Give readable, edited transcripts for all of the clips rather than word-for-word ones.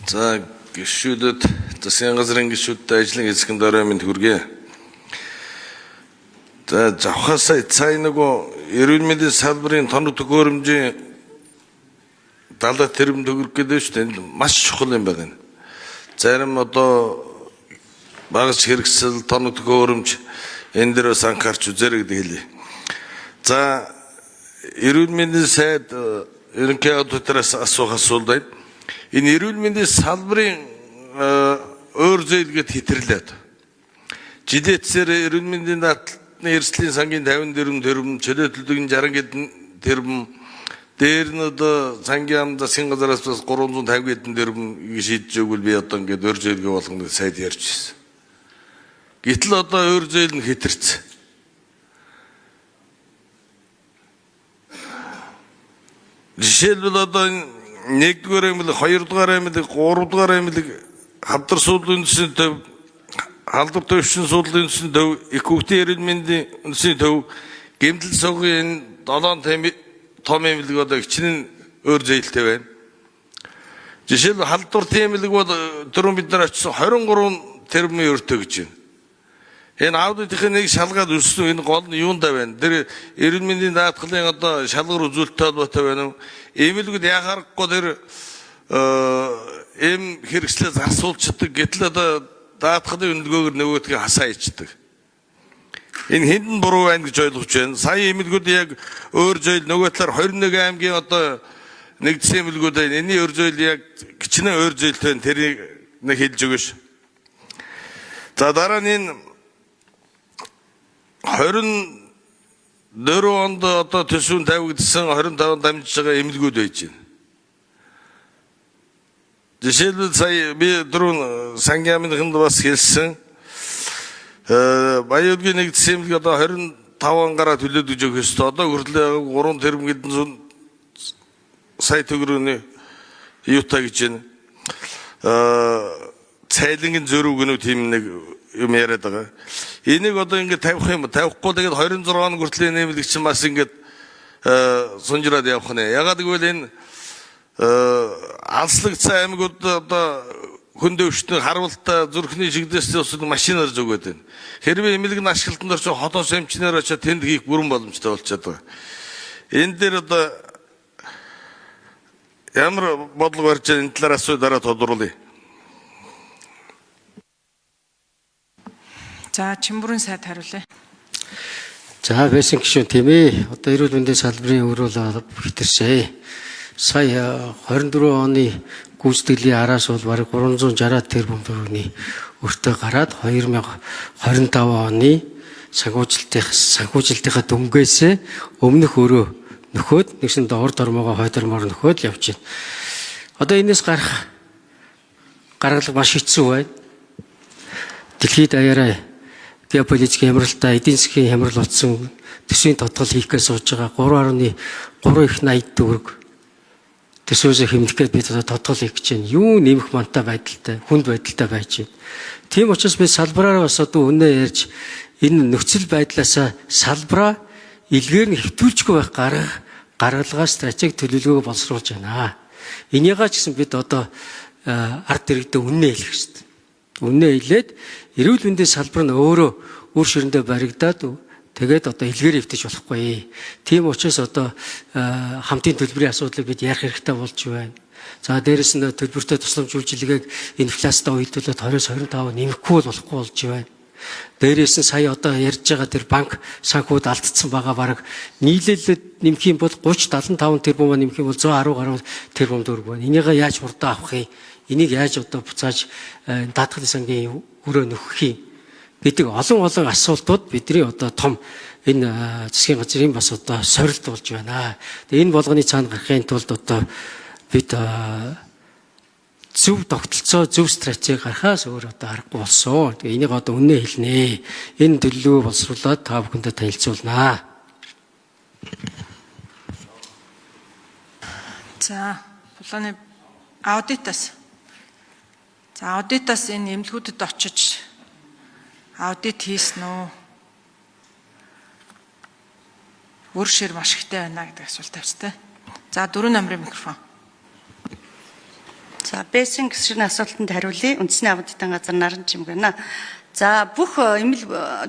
За гишүүдэд засгийн газрын гишүүдтэй ажлын хэсгэнд орой минь хүргэе. За завхаас цай нөгөө эрүүл мэндийн салбарын тоног төхөөрөмжийн 70 тэрбум төгрөг гэдэг шүү дээ. Маш чухал юм байна. Зарим одоо багц хэрэгсэл тоног төхөөрөмж энэ дээр бас анхаарч үзээрэй гэдэг хэлье. За эрүүл мэндийн сайд ерөнхий аудитороос асуух асуулт байна. Энэ эрүүл мэндийн салбарын өөр зээл гэд хитэрлээд жилэтсээр эрүүл мэндийн даатны эрсдлийн сангийн 50 тэрбум, чөлөөтөлдөгийн 60 тэрбум, дээр нь одоо сангийн засгийн газараас бас 350 тэрбум шийдэж өгвөл би одоо ингээд өөр зээлгээ болгоно сайд ярьж ирсэн. Гэтэл одоо өөр зээл нь хитэрсэн. Жишээлбэл одоо 1-р аймаг, 2-р аймаг, 3-р аймаг хавдар суудлын үндэсний төв, халдвар төвшин суудлын үндэсний төв, их хүүхдийн эрүүл мэндийн үндэсний төв, гэмтэл сувгийн 7 том аймаг одоо хичнээн өөр зээлтэй байна. Жишээлбэл халдвар аймаг бол түрүүн бид нар очсон 23 тэрбумын өртөө гэж байна. Энэ аудитын нэг шалгаад өссөн энэ гол нь юундаа байна? Тэр эрүүл мэндийн даатгалын одоо шалгуур үзүүлэлттэй холбоотой байна уу? Эмнэлгүүд яхаарахгүй тэр эм хэрэгслээ зарсуулчихдаг. Гэтэл одоо даатгалын үнэлгээгөр нөгөөдгийг хасаа ичдэг. Энэ хэнд нь буруу байна гэж ойлгож байна. Сая эмнэлгүүд яг өөр зөйл нөгөө талаар 21 аймгийн одоо нэгдсэн эмнэлгүүд байна. Энийн өөр зөйл яг гिचнээ өөр зөйлтэй байна. Тэрийг нэг хэлж өгөөш. За дараа нь энэ 24 онд одоо төсвийн тавигдсан 25 дамжиж байгаа эмнэлгүүд байж байна. Жишээлбэл сая би дөрөв сангийн амныханд бас хэлсэн. Баялагын нэгдсэн эмнэлэг одоо 25 гараа төлөөд гэж өгөх ёстой. Одоо хүртэл 3 тэрбум хэдэн сая төгрөгийн юутай гэж байна. Цайлангийн зөрүү гэнүү тийм нэг юм яриад байгаа. Энийг одоо ингээд тавих юм, тавихгүй тэгээд 26 он хүртэл нэмэлт чинь бас ингээд сунжраад явах нэ. Ягаад гэвэл энэ алслагдсан аймагуд одоо хөндөө өвчтөнд харуултаа зүрхний шигдээсээ усад машинаар зүгээд байна. Хэрвээ эмнэлэг нь ашиглалтанд орчоо хотоос эмчнэр очоод тэнд хийх бүрэн боломжтой болчиход байгаа. Энэ дээр одоо ямар бодлого барьж байгаа энэ талаар асуу дараа тодруулъя. За Чимбүрэн сайд хариулъя. За байсан гişүн тийм ээ. Одоо эрүүл мэндийн салбарын өрөөл хитэршээ. Сая 24 оны гүйцэтгэлийн араас бол бараг 360 тэрбум төгрөгийн өртөө гараад 2025 оны санхүүжилтийнхаа дүнгээс өмнөх өрөө нөхөөд нэгсэн урд ормогоо хойдормоор нөхөөд явж байна. Одоо энэс гаргалга маш хэцүү байна. Дэлхийд даяараа геополитик хямралтай, эдийн засгийн хямрал болсон төсвийн тодгол хийхгээ сууж байгаа 3.3 их 80 төгрөг төсвөөсөө хэмнэх гээд бид тодгол хийх гэж байна. Юу нэмэх мантай байдалтай, хүнд байдалтай байж байна. Тийм учраас би салбараараа бас одоо үнэ ярьж энэ нөхцөл байдлаасаа салбараа илгээр нь хэвтүүлжгүй байх гаргалгаа стратеги төлөвлөгөөгөө боловсруулж байна. Энийгээ ч гэсэн бид одоо ард иргэдэд үнэ хэлэх хэрэгтэй. Үнэ хэлээд эрүүл мэндийн салбар нь өөрөө үр ширэндээ баригдаад тэгээд одоо илгээр эвтэж болохгүй. Тийм учраас одоо хамтын төлбөрийн асуудлыг бид ярих хэрэгтэй болж байна. За дээрэс нь төлбөртэй тусламж үйлчилгээг инфляцтай уялдуулаад 20-25 нэмэхгүй болохгүй болж байна. Дээрээс нь сая одоо ярьж байгаа тэр банк санхүүд алдсан байгаа бараг нийлүүлээд нэмэх юм бол 30-75 тэрбум нэмэх юм бол 110 гаруй тэрбум төгрөг байна. Энийг яаж хурдан авах юм? Энийг яаж одоо буцааж даатгалын сангийн өрөө нөхөх юм гэдэг олон асуултууд бидний одоо том энэ засгийн газрын бас одоо сорилт болж байна. Тэгээ энэ болгоны цаана гарахын тулд одоо бид зөв тогтолцоо, зөв стратеги гаргахаас өөр одоо аргагүй болсон. Тэгээ энийг одоо үнэ хэлнэ. Энэ төлөвлөгөө боловсруулаад та бүхэндээ танилцуулнаа. За, Булааны аудитаас. За, аудитаас энэ эмнэлгүүдэд очиж аудит хийсэн үү? Үр шир маш ихтэй байна гэдэг асуулт тавьжтэй. За, 4 номерын микрофон. За, бэйсэн гисрийн асуултанд хариулъя. Үндэсний аудитын газар Наран Чимгэнэ. За, бүх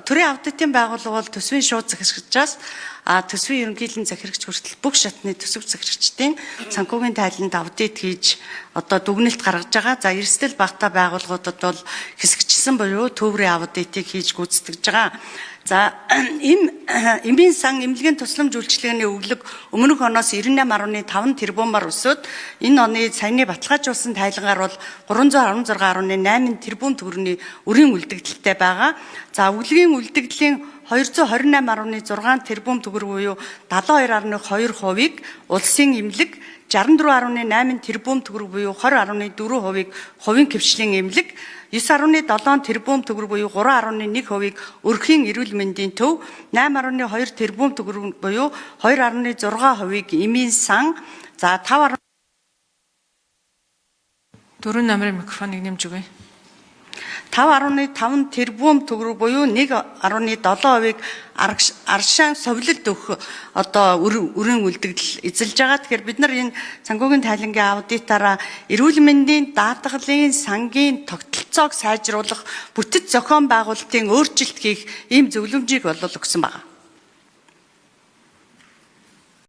төрийн аудитын байгууллага бол төсвийн шууд захирагчаас төсвийн ерөнхийлөн захирагч хүртэл бүх шатны төсөв захирагчдын санхүүгийн тайланд аудит хийж одоо дүгнэлт гаргаж байгаа. За, эрсдэл багтаа байгууллагуудад бол хэсэгчсэн буюу төврийн аудитыг хийж гүйцэтгэж байгаа. За, эмийн сан эмнэлгийн тусламж үйлчилгээний өглөг өмнөх оноос 98.5 тэрбумаар өсөд энэ оны саяны баталгаажуулсан тайлангаар бол 316.8 тэрбум төгрөгийн өрийн үлдэгдэлтэй байгаа. За, өглөгийн үлдэгдлийн 228.6 тэрбум төгрөг буюу 72.2%-ийг улсын эмнэлэг, 64.8 тэрбум төгрөг буюу 20.4%-ийг хувийн хвшлийн эмнэлэг, 9.7 тэрбум төгрөг буюу 3.1%-ийг өрхийн эрүүл мэндийн төв, 8.2 тэрбум төгрөг буюу 2.6%-ийг эмийн сан, за 5 4 номерын микрофоныг нэмж өгье. 5.5 тэрбум төгрөг буюу 1.7%-ийг аршаан совлилт өгөх одоо өрийн үлдэгдэл эзэлж байгаа. Тэгэхээр бид нар энэ санхүүгийн тайлангийн аудитаараа эрүүл мэндийн даатгалын сангийн тогтолцоог сайжруулах, бүтэц зохион байгуулалтын өөрчлөлт хийх ийм зөвлөмжийг бол өгсөн байна.